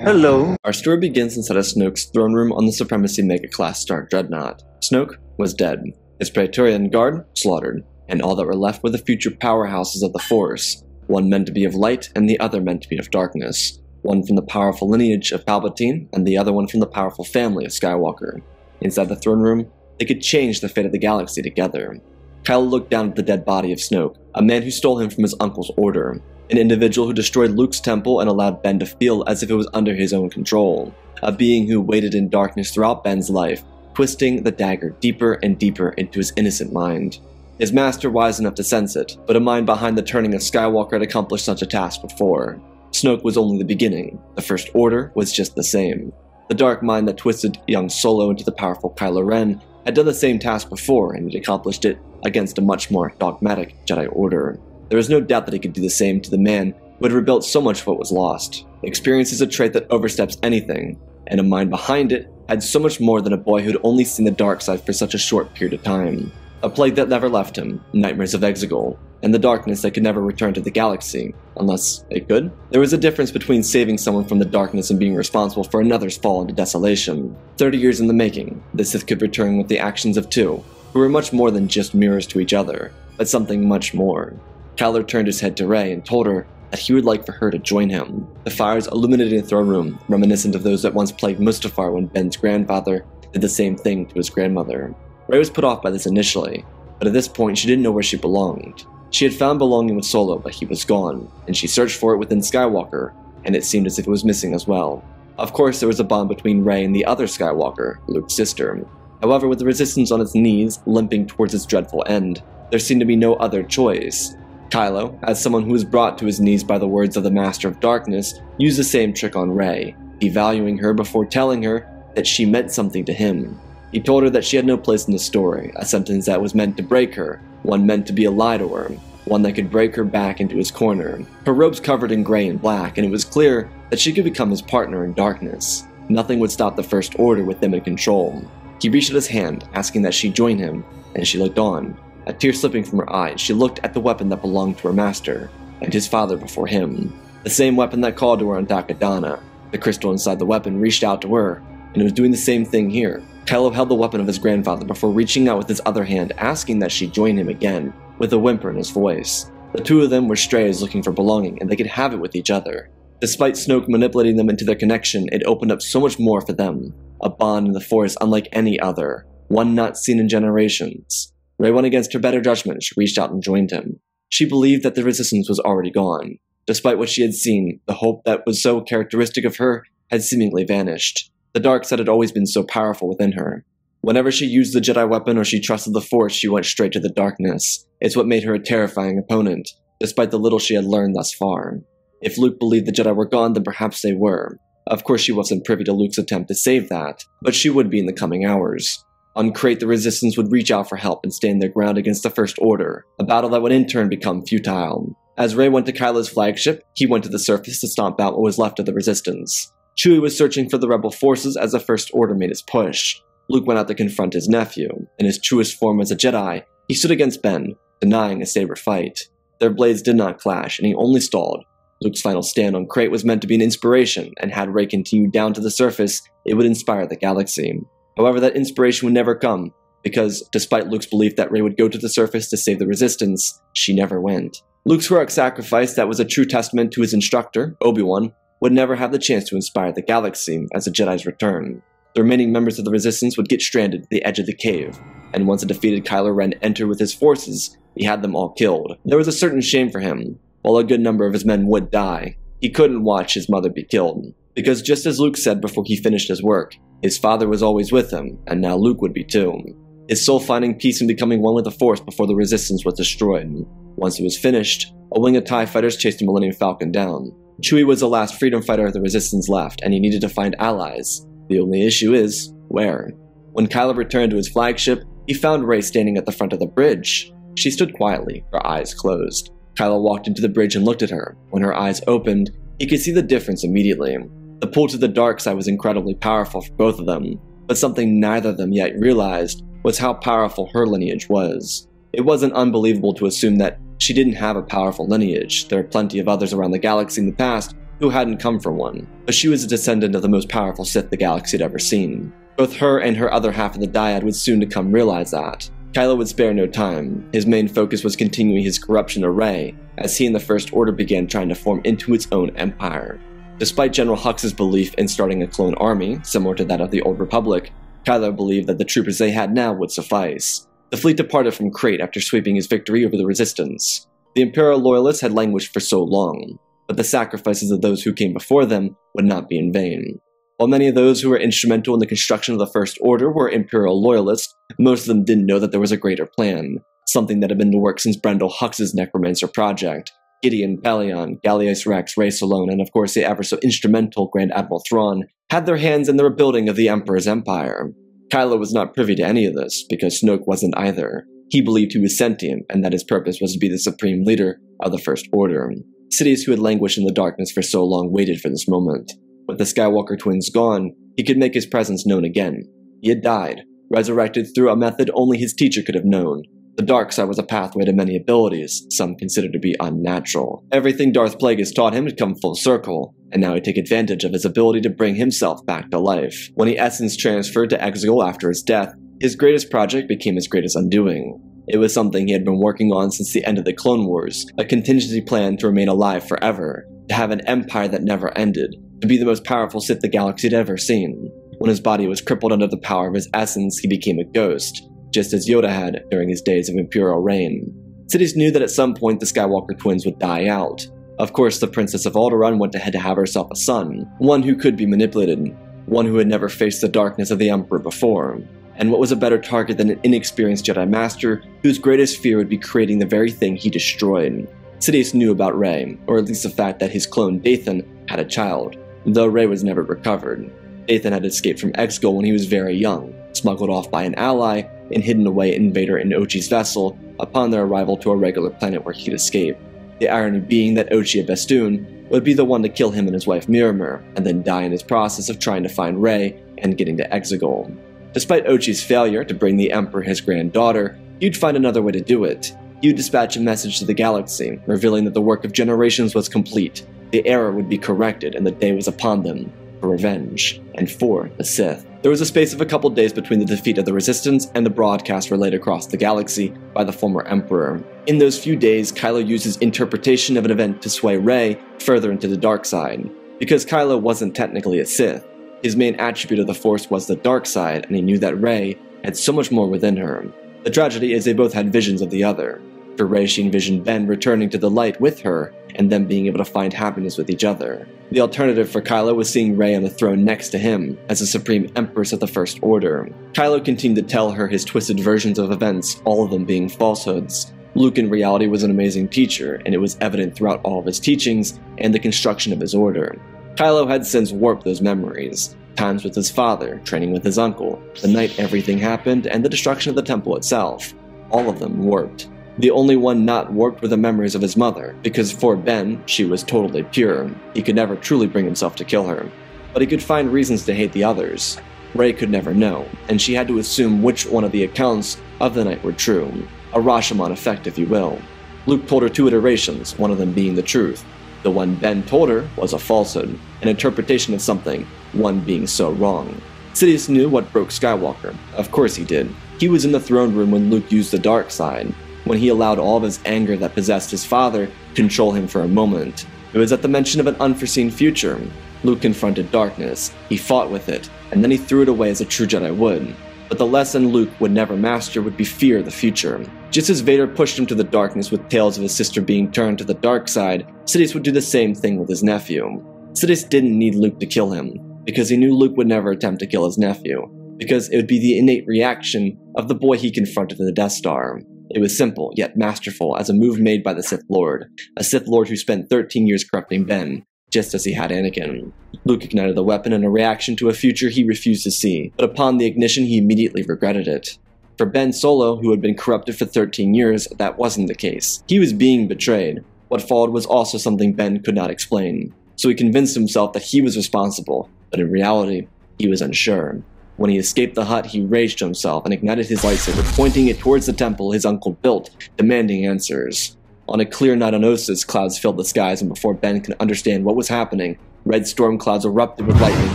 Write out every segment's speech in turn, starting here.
Hello. Our story begins inside of Snoke's throne room on the Supremacy Mega-Class Star Dreadnought. Snoke was dead, his Praetorian Guard slaughtered, and all that were left were the future powerhouses of the Force, one meant to be of light and the other meant to be of darkness, one from the powerful lineage of Palpatine and the other one from the powerful family of Skywalker. Inside the throne room, they could change the fate of the galaxy together. Kylo looked down at the dead body of Snoke, a man who stole him from his uncle's order, an individual who destroyed Luke's temple and allowed Ben to feel as if it was under his own control, a being who waited in darkness throughout Ben's life, twisting the dagger deeper and deeper into his innocent mind. His master wise enough to sense it, but a mind behind the turning of Skywalker had accomplished such a task before. Snoke was only the beginning, the First Order was just the same. The dark mind that twisted young Solo into the powerful Kylo Ren had done the same task before, and had accomplished it against a much more dogmatic Jedi Order. There was no doubt that he could do the same to the man who had rebuilt so much of what was lost. Experience is a trait that oversteps anything, and a mind behind it had so much more than a boy who had only seen the dark side for such a short period of time. A plague that never left him, nightmares of Exegol, and the darkness that could never return to the galaxy, unless it could. There was a difference between saving someone from the darkness and being responsible for another's fall into desolation. 30 years in the making, the Sith could return with the actions of two, who were much more than just mirrors to each other, but something much more. Kylo turned his head to Rey and told her that he would like for her to join him. The fires illuminated the throne room, reminiscent of those that once plagued Mustafar when Ben's grandfather did the same thing to his grandmother. Rey was put off by this initially, but at this point she didn't know where she belonged. She had found belonging with Solo, but he was gone, and she searched for it within Skywalker, and it seemed as if it was missing as well. Of course, there was a bond between Rey and the other Skywalker, Luke's sister. However, with the Resistance on its knees, limping towards its dreadful end, there seemed to be no other choice. Kylo, as someone who was brought to his knees by the words of the Master of Darkness, used the same trick on Rey, devaluing her before telling her that she meant something to him. He told her that she had no place in the story, a sentence that was meant to break her, one meant to be a lie to her, one that could break her back into his corner. Her robes covered in gray and black, and it was clear that she could become his partner in darkness. Nothing would stop the First Order with them in control. He reached out his hand, asking that she join him, and she looked on. A tear slipping from her eyes, she looked at the weapon that belonged to her master, and his father before him. The same weapon that called to her on Dakadana. The crystal inside the weapon reached out to her, and it was doing the same thing here. Kylo held the weapon of his grandfather before reaching out with his other hand, asking that she join him again, with a whimper in his voice. The two of them were strays looking for belonging, and they could have it with each other. Despite Snoke manipulating them into their connection, it opened up so much more for them. A bond in the Force unlike any other, one not seen in generations. Rey went against her better judgment. She reached out and joined him. She believed that the Resistance was already gone. Despite what she had seen, the hope that was so characteristic of her had seemingly vanished. The dark side had always been so powerful within her. Whenever she used the Jedi weapon or she trusted the Force, she went straight to the darkness. It's what made her a terrifying opponent, despite the little she had learned thus far. If Luke believed the Jedi were gone, then perhaps they were. Of course, she wasn't privy to Luke's attempt to save that, but she would be in the coming hours. On Crait, the Resistance would reach out for help and stand their ground against the First Order, a battle that would in turn become futile. As Rey went to Kylo's flagship, he went to the surface to stomp out what was left of the Resistance. Chewie was searching for the rebel forces as the First Order made its push. Luke went out to confront his nephew. In his truest form as a Jedi, he stood against Ben, denying a saber fight. Their blades did not clash, and he only stalled. Luke's final stand on Crait was meant to be an inspiration, and had Rey continued down to the surface, it would inspire the galaxy. However, that inspiration would never come, because despite Luke's belief that Rey would go to the surface to save the Resistance, she never went. Luke's heroic sacrifice that was a true testament to his instructor, Obi-Wan, would never have the chance to inspire the galaxy as the Jedi's return. The remaining members of the Resistance would get stranded at the edge of the cave, and once a defeated Kylo Ren entered with his forces, he had them all killed. There was a certain shame for him. While a good number of his men would die, he couldn't watch his mother be killed. Because just as Luke said before he finished his work, his father was always with him, and now Luke would be too. His soul finding peace and becoming one with the Force before the Resistance was destroyed. Once it was finished, a wing of TIE fighters chased a Millennium Falcon down. Chewie was the last freedom fighter the Resistance left, and he needed to find allies. The only issue is, where? When Kylo returned to his flagship, he found Rey standing at the front of the bridge. She stood quietly, her eyes closed. Kylo walked into the bridge and looked at her. When her eyes opened, he could see the difference immediately. The pull to the dark side was incredibly powerful for both of them, but something neither of them yet realized was how powerful her lineage was. It wasn't unbelievable to assume that she didn't have a powerful lineage. There are plenty of others around the galaxy in the past who who hadn't come from one, but she was a descendant of the most powerful Sith the galaxy had ever seen. Both her and her other half of the dyad would soon to come realize that. Kylo would spare no time. His main focus was continuing his corruption of Rey, as he and the First Order began trying to form into its own empire. Despite General Hux's belief in starting a clone army, similar to that of the Old Republic, Kylo believed that the troopers they had now would suffice. The fleet departed from Crait after sweeping his victory over the Resistance. The Imperial loyalists had languished for so long, but the sacrifices of those who came before them would not be in vain. While many of those who were instrumental in the construction of the First Order were Imperial loyalists, most of them didn't know that there was a greater plan, something that had been to work since Brendel Hux's Necromancer project. Gideon, Pelion, Gallius Rex, Rey Salone, and of course the ever so instrumental Grand Admiral Thrawn had their hands in the rebuilding of the Emperor's empire. Kylo was not privy to any of this, because Snoke wasn't either. He believed he was sentient, and that his purpose was to be the supreme leader of the First Order. Sidious, who had languished in the darkness for so long, waited for this moment. With the Skywalker twins gone, he could make his presence known again. He had died, resurrected through a method only his teacher could have known. The dark side was a pathway to many abilities, some considered to be unnatural. Everything Darth Plagueis taught him had come full circle, and now he'd take advantage of his ability to bring himself back to life. When he essence transferred to Exegol after his death, his greatest project became his greatest undoing. It was something he had been working on since the end of the Clone Wars, a contingency plan to remain alive forever, to have an empire that never ended, to be the most powerful Sith the galaxy had ever seen. When his body was crippled under the power of his essence, he became a ghost, just as Yoda had during his days of Imperial reign. Sidious knew that at some point the Skywalker twins would die out. Of course, the Princess of Alderaan went ahead to have herself a son, one who could be manipulated, one who had never faced the darkness of the Emperor before. And what was a better target than an inexperienced Jedi Master whose greatest fear would be creating the very thing he destroyed? Sidious knew about Rey, or at least the fact that his clone Dathan had a child, though Rey was never recovered. Dathan had escaped from Exegol when he was very young, smuggled off by an ally, and hidden away in Vader and Ochi's vessel upon their arrival to a regular planet where he'd escape. The irony being that Ochi of Bestoon would be the one to kill him and his wife Miramur, and then die in his process of trying to find Rey and getting to Exegol. Despite Ochi's failure to bring the Emperor his granddaughter, he'd find another way to do it. He would dispatch a message to the galaxy, revealing that the work of generations was complete, the error would be corrected, and the day was upon them, for revenge, and for the Sith. There was a space of a couple days between the defeat of the Resistance and the broadcast relayed across the galaxy by the former Emperor. In those few days, Kylo used his interpretation of an event to sway Rey further into the dark side. Because Kylo wasn't technically a Sith, his main attribute of the Force was the dark side, and he knew that Rey had so much more within her. The tragedy is they both had visions of the other. For Rey, she envisioned Ben returning to the light with her, and them being able to find happiness with each other. The alternative for Kylo was seeing Rey on the throne next to him, as the Supreme Empress of the First Order. Kylo continued to tell her his twisted versions of events, all of them being falsehoods. Luke in reality was an amazing teacher, and it was evident throughout all of his teachings and the construction of his order. Kylo had since warped those memories. Times with his father, training with his uncle, the night everything happened, and the destruction of the temple itself. All of them warped. The only one not warped were the memories of his mother, because for Ben, she was totally pure. He could never truly bring himself to kill her. But he could find reasons to hate the others. Rey could never know, and she had to assume which one of the accounts of the night were true. A Rashomon effect, if you will. Luke told her 2 iterations, one of them being the truth. The one Ben told her was a falsehood, an interpretation of something, one being so wrong. Sidious knew what broke Skywalker. Of course he did. He was in the throne room when Luke used the dark side, when he allowed all of his anger that possessed his father control him for a moment. It was at the mention of an unforeseen future. Luke confronted darkness, he fought with it, and then he threw it away as a true Jedi would. But the lesson Luke would never master would be fear of the future. Just as Vader pushed him to the darkness with tales of his sister being turned to the dark side, Sidious would do the same thing with his nephew. Sidious didn't need Luke to kill him, because he knew Luke would never attempt to kill his nephew, because it would be the innate reaction of the boy he confronted in the Death Star. It was simple, yet masterful, as a move made by the Sith Lord, a Sith Lord who spent 13 years corrupting Ben, just as he had Anakin. Luke ignited the weapon in a reaction to a future he refused to see, but upon the ignition he immediately regretted it. For Ben Solo, who had been corrupted for 13 years, that wasn't the case. He was being betrayed. What followed was also something Ben could not explain, so he convinced himself that he was responsible, but in reality, he was unsure. When he escaped the hut, he raged to himself and ignited his lightsaber, pointing it towards the temple his uncle built, demanding answers. On a clear night on Ossus, clouds filled the skies, and before Ben could understand what was happening, red storm clouds erupted with lightning,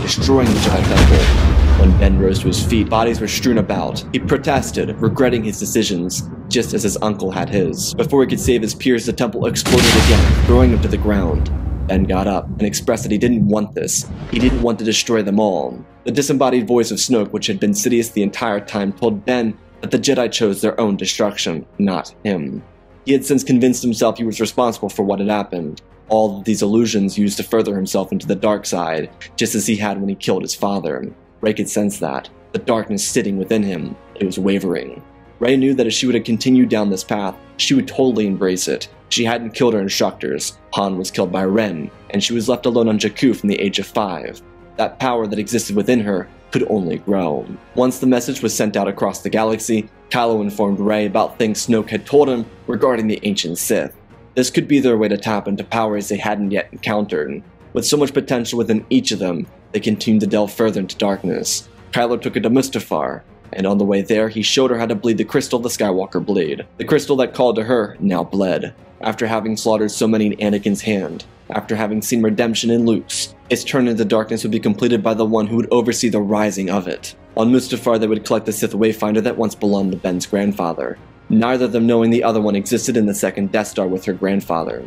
destroying the Jedi Temple. When Ben rose to his feet, bodies were strewn about. He protested, regretting his decisions, just as his uncle had his. Before he could save his peers, the temple exploded again, throwing him to the ground. Ben got up and expressed that he didn't want this. He didn't want to destroy them all. The disembodied voice of Snoke, which had been Sidious the entire time, told Ben that the Jedi chose their own destruction, not him. He had since convinced himself he was responsible for what had happened. All of these illusions used to further himself into the dark side, just as he had when he killed his father. Rey could sense that, the darkness sitting within him. It was wavering. Rey knew that if she would have continued down this path, she would totally embrace it. She hadn't killed her instructors. Han was killed by Ren, and she was left alone on Jakku from the age of 5. That power that existed within her could only grow. Once the message was sent out across the galaxy, Kylo informed Rey about things Snoke had told him regarding the ancient Sith. This could be their way to tap into powers they hadn't yet encountered. With so much potential within each of them, they continued to delve further into darkness. Kylo took her to Mustafar, and on the way there, he showed her how to bleed the crystal the Skywalker blade. The crystal that called to her now bled. After having slaughtered so many in Anakin's hand, after having seen redemption in Luke's, its turn into darkness would be completed by the one who would oversee the rising of it. On Mustafar, they would collect the Sith Wayfinder that once belonged to Ben's grandfather, neither of them knowing the other one existed in the second Death Star with her grandfather.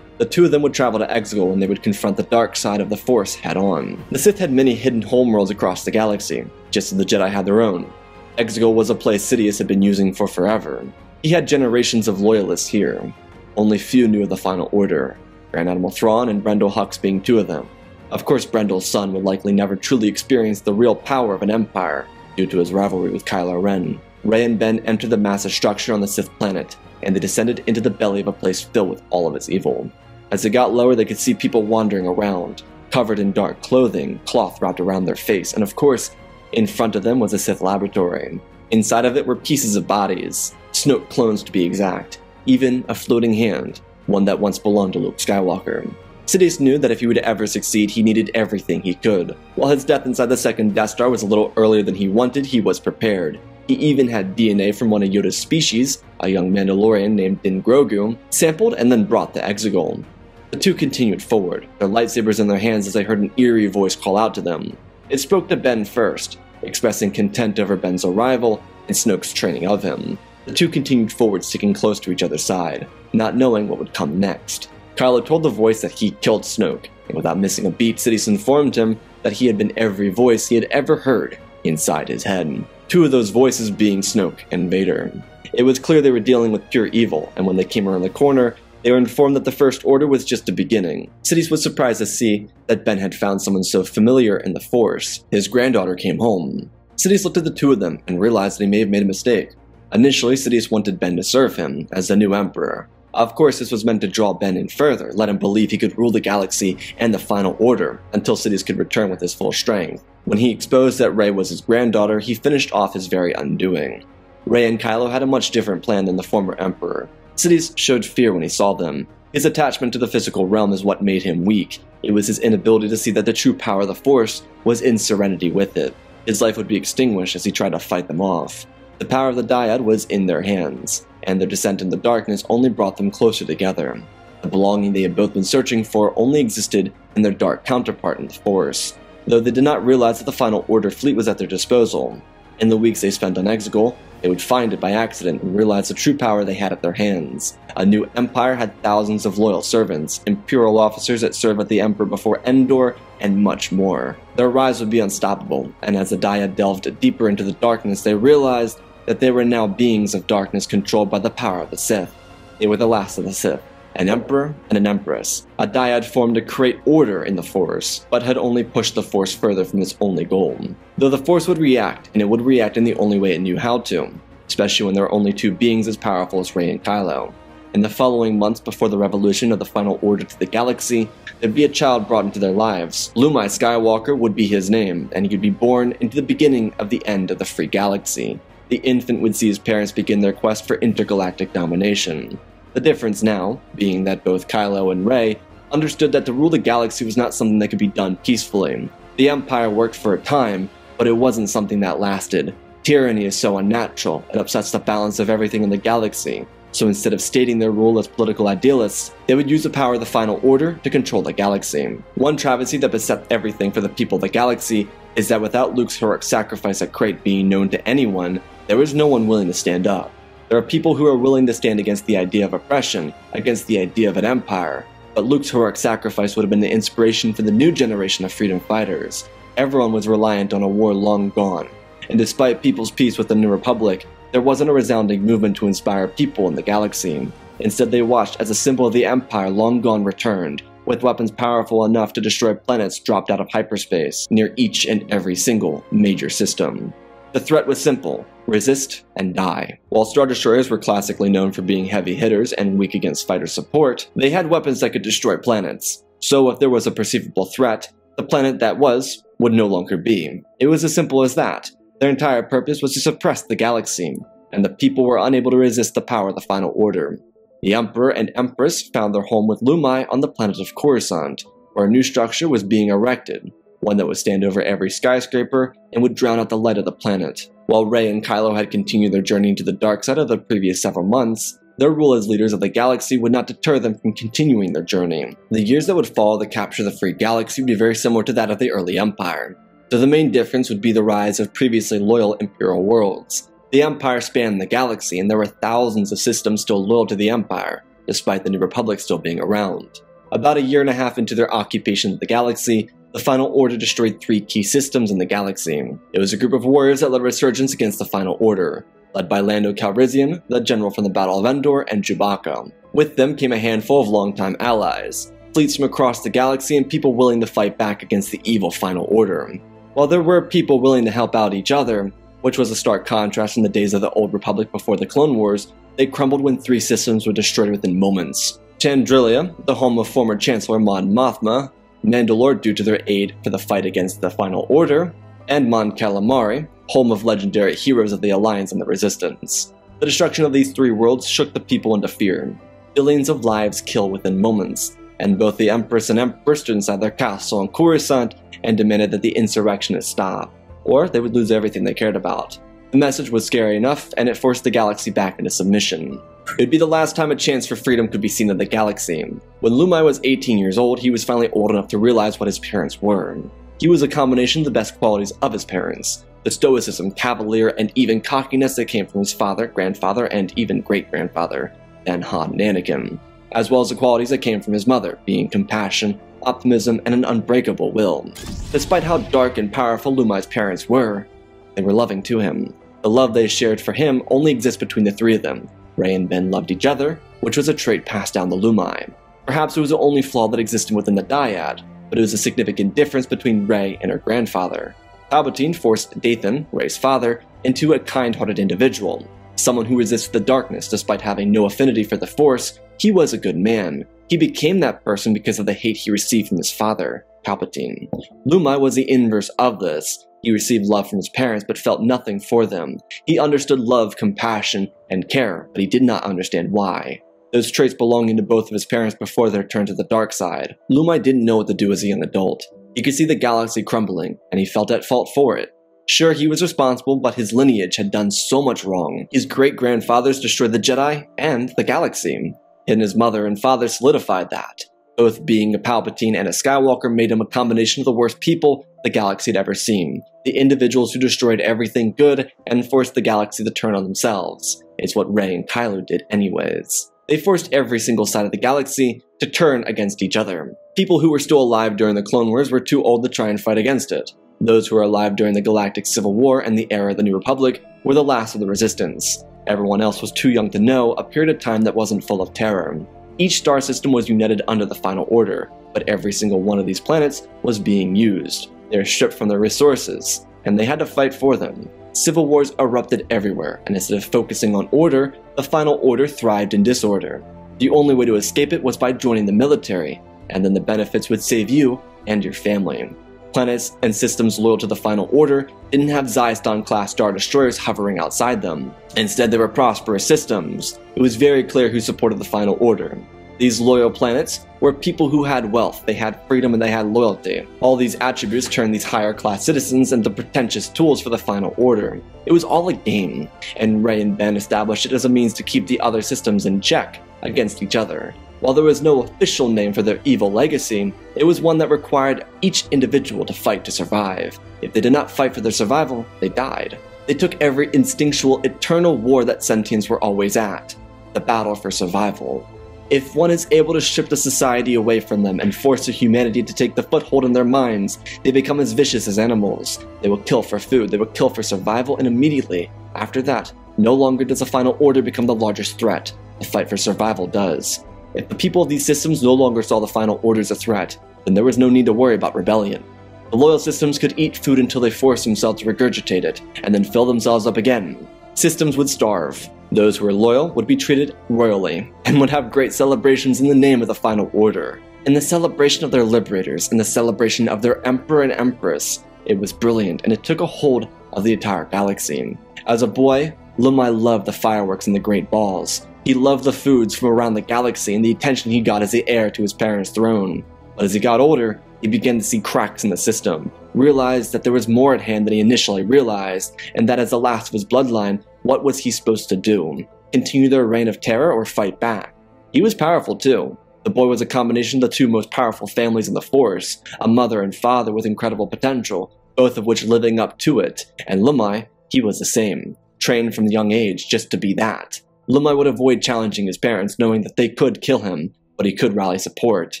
The two of them would travel to Exegol and they would confront the dark side of the Force head-on. The Sith had many hidden homeworlds across the galaxy, just as the Jedi had their own. Exegol was a place Sidious had been using for forever. He had generations of loyalists here. Only few knew of the Final Order, Grand Admiral Thrawn and Brendol Hux being two of them. Of course, Brendol's son would likely never truly experience the real power of an empire, due to his rivalry with Kylo Ren. Rey and Ben entered the massive structure on the Sith planet, and they descended into the belly of a place filled with all of its evil. As they got lower, they could see people wandering around, covered in dark clothing, cloth wrapped around their face, and of course, in front of them was a Sith laboratory. Inside of it were pieces of bodies, Snoke clones to be exact, even a floating hand, one that once belonged to Luke Skywalker. Sidious knew that if he would ever succeed, he needed everything he could. While his death inside the second Death Star was a little earlier than he wanted, he was prepared. He even had DNA from one of Yoda's species, a young Mandalorian named Din Grogu, sampled and then brought to Exegol. The two continued forward, their lightsabers in their hands as they heard an eerie voice call out to them. It spoke to Ben first, expressing content over Ben's arrival and Snoke's training of him. The two continued forward, sticking close to each other's side, not knowing what would come next. Kylo told the voice that he killed Snoke, and without missing a beat, Sidious informed him that he had been every voice he had ever heard inside his head. Two of those voices being Snoke and Vader. It was clear they were dealing with pure evil, and when they came around the corner, they were informed that the First Order was just a beginning. Sidious was surprised to see that Ben had found someone so familiar in the Force. His granddaughter came home. Sidious looked at the two of them and realized that he may have made a mistake. Initially, Sidious wanted Ben to serve him as the new Emperor. Of course, this was meant to draw Ben in further, let him believe he could rule the galaxy and the Final Order until Sidious could return with his full strength. When he exposed that Rey was his granddaughter, he finished off his very undoing. Rey and Kylo had a much different plan than the former Emperor. Sidious showed fear when he saw them. His attachment to the physical realm is what made him weak. It was his inability to see that the true power of the Force was in serenity with it. His life would be extinguished as he tried to fight them off. The power of the Dyad was in their hands, and their descent into darkness only brought them closer together. The belonging they had both been searching for only existed in their dark counterpart in the Force, though they did not realize that the Final Order fleet was at their disposal. In the weeks they spent on Exegol, they would find it by accident and realize the true power they had at their hands. A new empire had thousands of loyal servants, imperial officers that served with the Emperor before Endor, and much more. Their rise would be unstoppable, and as the Dyad delved deeper into the darkness, they realized that they were now beings of darkness controlled by the power of the Sith. They were the last of the Sith, an emperor and an empress. A Dyad formed a Crait order in the Force, but had only pushed the Force further from its only goal. Though the Force would react, and it would react in the only way it knew how to, especially when there were only two beings as powerful as Rey and Kylo. In the following months before the revolution of the Final Order to the galaxy, there'd be a child brought into their lives. Rey Skywalker would be his name, and he could be born into the beginning of the end of the free galaxy. The infant would see his parents begin their quest for intergalactic domination. The difference now, being that both Kylo and Rey understood that to rule the galaxy was not something that could be done peacefully. The Empire worked for a time, but it wasn't something that lasted. Tyranny is so unnatural, it upsets the balance of everything in the galaxy. So instead of stating their role as political idealists, they would use the power of the Final Order to control the galaxy. One travesty that beset everything for the people of the galaxy is that without Luke's heroic sacrifice at Crait being known to anyone, there was no one willing to stand up. There are people who are willing to stand against the idea of oppression, against the idea of an empire, but Luke's heroic sacrifice would have been the inspiration for the new generation of freedom fighters. Everyone was reliant on a war long gone, and despite people's peace with the New Republic, there wasn't a resounding movement to inspire people in the galaxy. Instead, they watched as a symbol of the Empire long gone returned, with weapons powerful enough to destroy planets dropped out of hyperspace near each and every single major system. The threat was simple: resist and die. While Star Destroyers were classically known for being heavy hitters and weak against fighter support, they had weapons that could destroy planets. So if there was a perceivable threat, the planet that was would no longer be. It was as simple as that. Their entire purpose was to suppress the galaxy, and the people were unable to resist the power of the Final Order. The Emperor and Empress found their home with Lumai on the planet of Coruscant, where a new structure was being erected, one that would stand over every skyscraper and would drown out the light of the planet. While Rey and Kylo had continued their journey into the dark side of the previous several months, their rule as leaders of the galaxy would not deter them from continuing their journey. The years that would follow the capture of the free galaxy would be very similar to that of the early Empire, though the main difference would be the rise of previously loyal Imperial worlds. The Empire spanned the galaxy, and there were thousands of systems still loyal to the Empire, despite the New Republic still being around. About a year and a half into their occupation of the galaxy, the Final Order destroyed 3 key systems in the galaxy. It was a group of warriors that led a resurgence against the Final Order, led by Lando Calrissian, the general from the Battle of Endor, and Chewbacca. With them came a handful of longtime allies, fleets from across the galaxy, and people willing to fight back against the evil Final Order. While there were people willing to help out each other, which was a stark contrast from the days of the Old Republic before the Clone Wars, they crumbled when 3 systems were destroyed within moments. Chandrilia, the home of former Chancellor Mon Mothma, Mandalore due to their aid for the fight against the Final Order, and Mon Calamari, home of legendary heroes of the Alliance and the Resistance. The destruction of these 3 worlds shook the people into fear. Billions of lives killed within moments, and both the Empress and Emperor stood inside their castle on Coruscant and demanded that the insurrectionists stop, or they would lose everything they cared about. The message was scary enough, and it forced the galaxy back into submission. It would be the last time a chance for freedom could be seen in the galaxy. When Lumai was 18 years old, he was finally old enough to realize what his parents were. He was a combination of the best qualities of his parents: the stoicism, cavalier, and even cockiness that came from his father, grandfather, and even great-grandfather, then Han and Anakin, as well as the qualities that came from his mother, being compassion, optimism, and an unbreakable will. Despite how dark and powerful Lumai's parents were, they were loving to him. The love they shared for him only exists between the 3 of them. Rey and Ben loved each other, which was a trait passed down to Lumai. Perhaps it was the only flaw that existed within the dyad, but it was a significant difference between Rey and her grandfather. Palpatine forced Dathan, Rey's father, into a kind-hearted individual, someone who resisted the darkness despite having no affinity for the Force. He was a good man. He became that person because of the hate he received from his father, Palpatine. Lumai was the inverse of this. He received love from his parents but felt nothing for them. He understood love, compassion, and care, but he did not understand why. Those traits belonging to both of his parents before their turn to the dark side. Lumai didn't know what to do as a young adult. He could see the galaxy crumbling, and he felt at fault for it. Sure, he was responsible, but his lineage had done so much wrong. His great-grandfathers destroyed the Jedi and the galaxy, and his mother and father solidified that. Both being a Palpatine and a Skywalker made him a combination of the worst people the galaxy had ever seen. The individuals who destroyed everything good and forced the galaxy to turn on themselves. It's what Rey and Kylo did anyways. They forced every single side of the galaxy to turn against each other. People who were still alive during the Clone Wars were too old to try and fight against it. Those who were alive during the Galactic Civil War and the era of the New Republic were the last of the Resistance. Everyone else was too young to know a period of time that wasn't full of terror. Each star system was united under the Final Order, but every single one of these planets was being used. They were stripped from their resources, and they had to fight for them. Civil wars erupted everywhere, and instead of focusing on order, the Final Order thrived in disorder. The only way to escape it was by joining the military, and then the benefits would save you and your family. Planets and systems loyal to the Final Order didn't have Zyston-class Star Destroyers hovering outside them. Instead, they were prosperous systems. It was very clear who supported the Final Order. These loyal planets were people who had wealth, they had freedom, and they had loyalty. All these attributes turned these higher class citizens into pretentious tools for the Final Order. It was all a game, and Rey and Ben established it as a means to keep the other systems in check against each other. While there was no official name for their evil legacy, it was one that required each individual to fight to survive. If they did not fight for their survival, they died. They took every instinctual, eternal war that sentients were always at, the battle for survival. If one is able to strip the society away from them and force the humanity to take the foothold in their minds, they become as vicious as animals. They will kill for food, they will kill for survival, and immediately, after that, no longer does the Final Order become the largest threat. The fight for survival does. If the people of these systems no longer saw the Final Order as a threat, then there was no need to worry about rebellion. The loyal systems could eat food until they forced themselves to regurgitate it, and then fill themselves up again. Systems would starve. Those who were loyal would be treated royally, and would have great celebrations in the name of the Final Order. In the celebration of their liberators, in the celebration of their Emperor and Empress, it was brilliant, and it took a hold of the entire galaxy. As a boy, Lumai loved the fireworks and the great balls. He loved the foods from around the galaxy and the attention he got as the heir to his parents' throne. But as he got older, he began to see cracks in the system, realized that there was more at hand than he initially realized, and that as the last of his bloodline, what was he supposed to do? Continue their reign of terror or fight back? He was powerful too. The boy was a combination of the two most powerful families in the Force, a mother and father with incredible potential, both of which living up to it, and Lumai, he was the same, trained from a young age just to be that. Lumai would avoid challenging his parents, knowing that they could kill him, but he could rally support.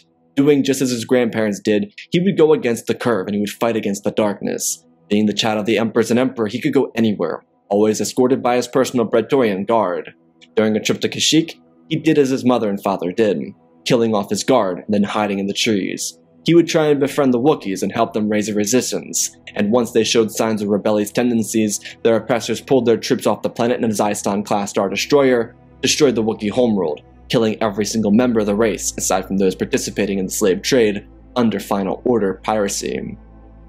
Doing just as his grandparents did, he would go against the curve and he would fight against the darkness. Being the child of the Empress and Emperor, he could go anywhere, always escorted by his personal Praetorian guard. During a trip to Kashyyyk, he did as his mother and father did, killing off his guard and then hiding in the trees. He would try and befriend the Wookiees and help them raise a resistance, and once they showed signs of rebellious tendencies, their oppressors pulled their troops off the planet in a Zyston-class Star Destroyer, destroyed the Wookiee homeworld, killing every single member of the race, aside from those participating in the slave trade, under Final Order piracy.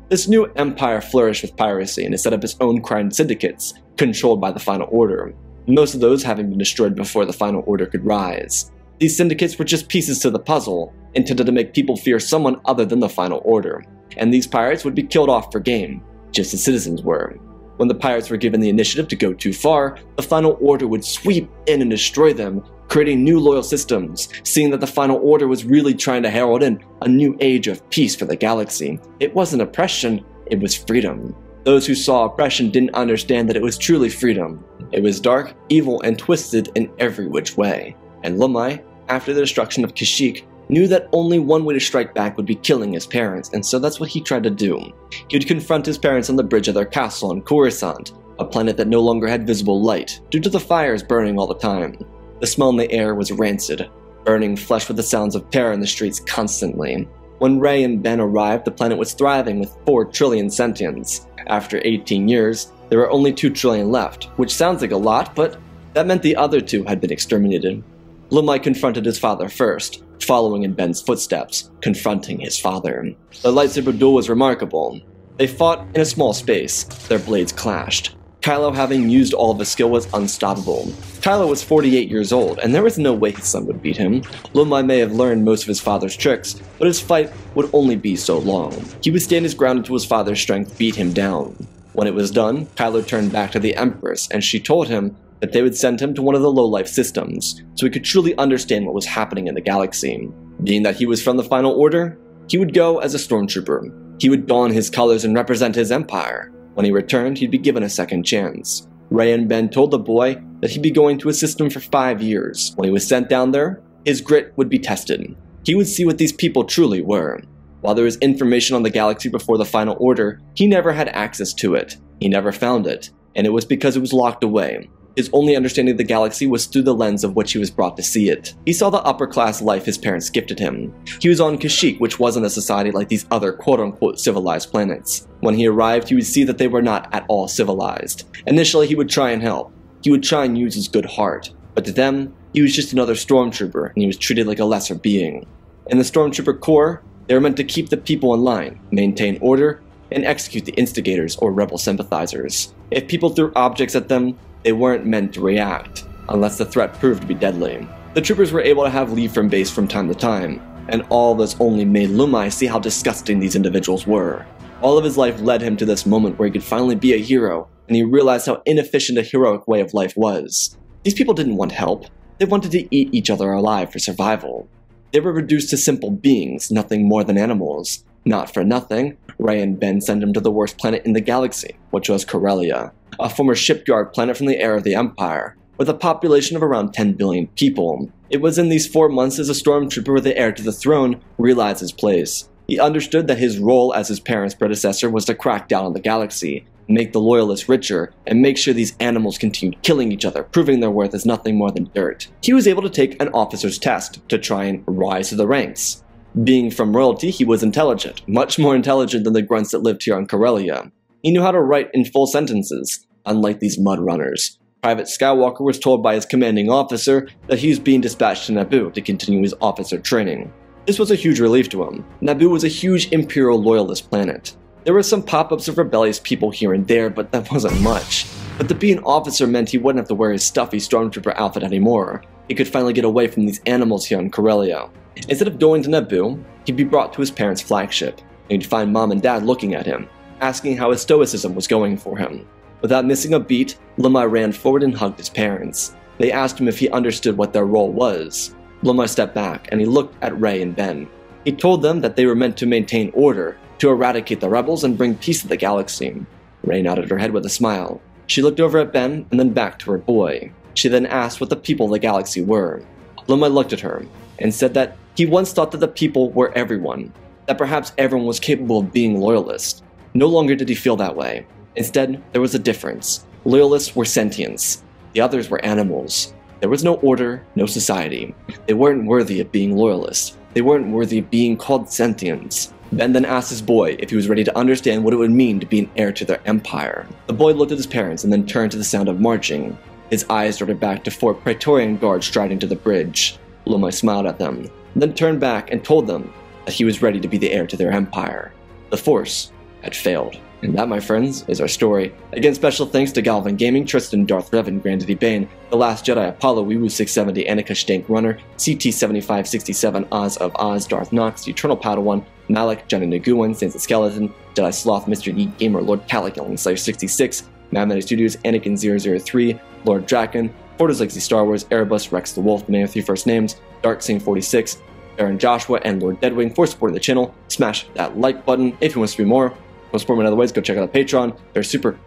This new empire flourished with piracy, and it set up its own crime syndicates, controlled by the Final Order, most of those having been destroyed before the Final Order could rise. These syndicates were just pieces to the puzzle, intended to make people fear someone other than the Final Order, and these pirates would be killed off for game, just as citizens were. When the pirates were given the initiative to go too far, the Final Order would sweep in and destroy them, creating new loyal systems, seeing that the Final Order was really trying to herald in a new age of peace for the galaxy. It wasn't oppression, it was freedom. Those who saw oppression didn't understand that it was truly freedom. It was dark, evil, and twisted in every which way. And Lumai, after the destruction of Kashyyyk, knew that only one way to strike back would be killing his parents, and so that's what he tried to do. He would confront his parents on the bridge of their castle on Coruscant, a planet that no longer had visible light, due to the fires burning all the time. The smell in the air was rancid, burning flesh with the sounds of terror in the streets constantly. When Rey and Ben arrived, the planet was thriving with 4 trillion sentients. After 18 years, there were only 2 trillion left, which sounds like a lot, but that meant the other 2 had been exterminated. Lumai confronted his father first, following in Ben's footsteps, confronting his father. The lightsaber duel was remarkable. They fought in a small space. Their blades clashed. Kylo, having used all of his skill, was unstoppable. Kylo was 48 years old, and there was no way his son would beat him. Lumai may have learned most of his father's tricks, but his fight would only be so long. He would stand his ground until his father's strength beat him down. When it was done, Kylo turned back to the Empress, and she told him that they would send him to one of the low-life systems, so he could truly understand what was happening in the galaxy. Being that he was from the Final Order, he would go as a stormtrooper. He would don his colors and represent his empire. When he returned, he'd be given a second chance. Rey and Ben told the boy that he'd be going to a system for 5 years. When he was sent down there, his grit would be tested. He would see what these people truly were. While there was information on the galaxy before the Final Order, he never had access to it. He never found it, and it was because it was locked away. His only understanding of the galaxy was through the lens of which he was brought to see it. He saw the upper-class life his parents gifted him. He was on Kashyyyk, which wasn't a society like these other quote-unquote civilized planets. When he arrived, he would see that they were not at all civilized. Initially, he would try and help. He would try and use his good heart. But to them, he was just another stormtrooper, and he was treated like a lesser being. In the stormtrooper corps, they were meant to keep the people in line, maintain order, and execute the instigators or rebel sympathizers. If people threw objects at them, they weren't meant to react, unless the threat proved to be deadly. The troopers were able to have leave from base from time to time, and all this only made Lumai see how disgusting these individuals were. All of his life led him to this moment where he could finally be a hero, and he realized how inefficient a heroic way of life was. These people didn't want help. They wanted to eat each other alive for survival. They were reduced to simple beings, nothing more than animals. Not for nothing, Rey and Ben sent him to the worst planet in the galaxy, which was Corellia, a former shipyard planet from the era of the Empire, with a population of around 10 billion people. It was in these 4 months as a stormtrooper with the heir to the throne realized his place. He understood that his role as his parents' predecessor was to crack down on the galaxy, make the loyalists richer, and make sure these animals continued killing each other, proving their worth as nothing more than dirt. He was able to take an officer's test to try and rise to the ranks. Being from royalty, he was intelligent, much more intelligent than the grunts that lived here on Corellia. He knew how to write in full sentences, unlike these mud runners. Private Skywalker was told by his commanding officer that he was being dispatched to Naboo to continue his officer training. This was a huge relief to him. Naboo was a huge Imperial loyalist planet. There were some pop-ups of rebellious people here and there, but that wasn't much. But to be an officer meant he wouldn't have to wear his stuffy stormtrooper outfit anymore. He could finally get away from these animals here on Corellia. Instead of going to Naboo, he'd be brought to his parents' flagship, and he'd find Mom and Dad looking at him, asking how his stoicism was going for him. Without missing a beat, Lumai ran forward and hugged his parents. They asked him if he understood what their role was. Lumai stepped back, and he looked at Rey and Ben. He told them that they were meant to maintain order, to eradicate the rebels and bring peace to the galaxy. Rey nodded her head with a smile. She looked over at Ben and then back to her boy. She then asked what the people of the galaxy were. Lumai looked at her and said that he once thought that the people were everyone, that perhaps everyone was capable of being loyalist. No longer did he feel that way. Instead, there was a difference. Loyalists were sentients. The others were animals. There was no order, no society. They weren't worthy of being loyalists. They weren't worthy of being called sentients. Ben then asked his boy if he was ready to understand what it would mean to be an heir to their empire. The boy looked at his parents and then turned to the sound of marching. His eyes darted back to 4 Praetorian guards striding to the bridge. Lumai smiled at them, then turned back and told them that he was ready to be the heir to their empire. The Force had failed. And that, my friends, is our story. Again, special thanks to Galvin Gaming, Tristan, Darth Revan, Grandity Bane, The Last Jedi, Apollo, Weewoo 670, Annika Stank Runner, CT7567, Oz of Oz, Darth Nox, Eternal Padawan, Malik, Johnny Naguan, Sansa Skeleton, Jedi Sloth, Mr. E, Gamer, Lord Calic, Yelling Slayer 66, Mammoth Studios, Anakin 003, Lord Draken, Fortis Legacy Star Wars, Erebus, Rex the Wolf, the man with 3 first names, Dark Sing 46, Aaron Joshua, and Lord Deadwing for supporting the channel. Smash that like button if you want to see more. Want to support me in other ways, go check out the Patreon. There's super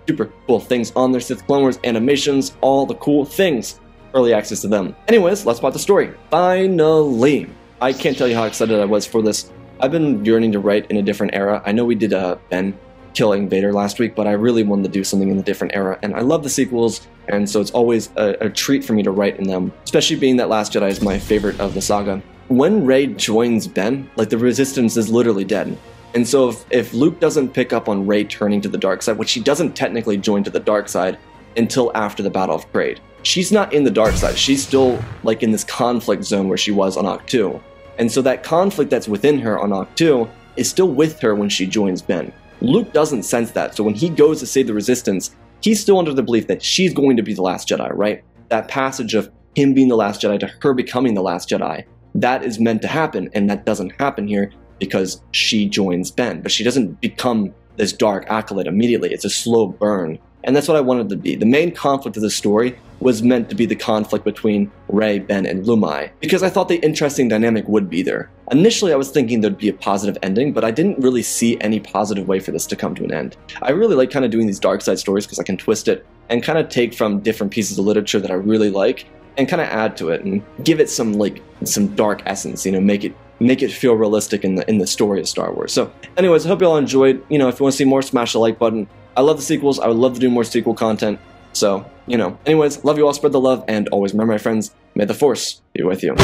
cool things on there, Sith Clone Wars, animations, all the cool things. Early access to them. Anyways, let's plot the story. Finally! I can't tell you how excited I was for this. I've been yearning to write in a different era. I know we did Ben killing Vader last week, but I really wanted to do something in a different era, and I love the sequels, and so it's always a treat for me to write in them, especially being that Last Jedi is my favorite of the saga. When Rey joins Ben, like, the Resistance is literally dead. And so if Luke doesn't pick up on Rey turning to the dark side, which she doesn't technically join to the dark side until after the Battle of Crait, she's not in the dark side. She's still, like, in this conflict zone where she was on Ahch-To. And so that conflict that's within her on Ahch-To is still with her when she joins Ben. Luke doesn't sense that, so when he goes to save the Resistance, he's still under the belief that she's going to be the Last Jedi, right? That passage of him being the Last Jedi to her becoming the Last Jedi, that is meant to happen, and that doesn't happen here because she joins Ben. But she doesn't become this dark acolyte immediately. It's a slow burn. And that's what I wanted to be. The main conflict of the story was meant to be the conflict between Rey, Ben, and Lumai, because I thought the interesting dynamic would be there. Initially, I was thinking there'd be a positive ending, but I didn't really see any positive way for this to come to an end. I really like kind of doing these dark side stories because I can twist it and kind of take from different pieces of literature that I really like and kind of add to it and give it some dark essence, you know, make it feel realistic in the story of Star Wars. So anyways, I hope you all enjoyed. You know, if you want to see more, smash the like button. I love the sequels. I would love to do more sequel content. So, you know, anyways, love you all, spread the love, and always remember, my friends, may the Force be with you.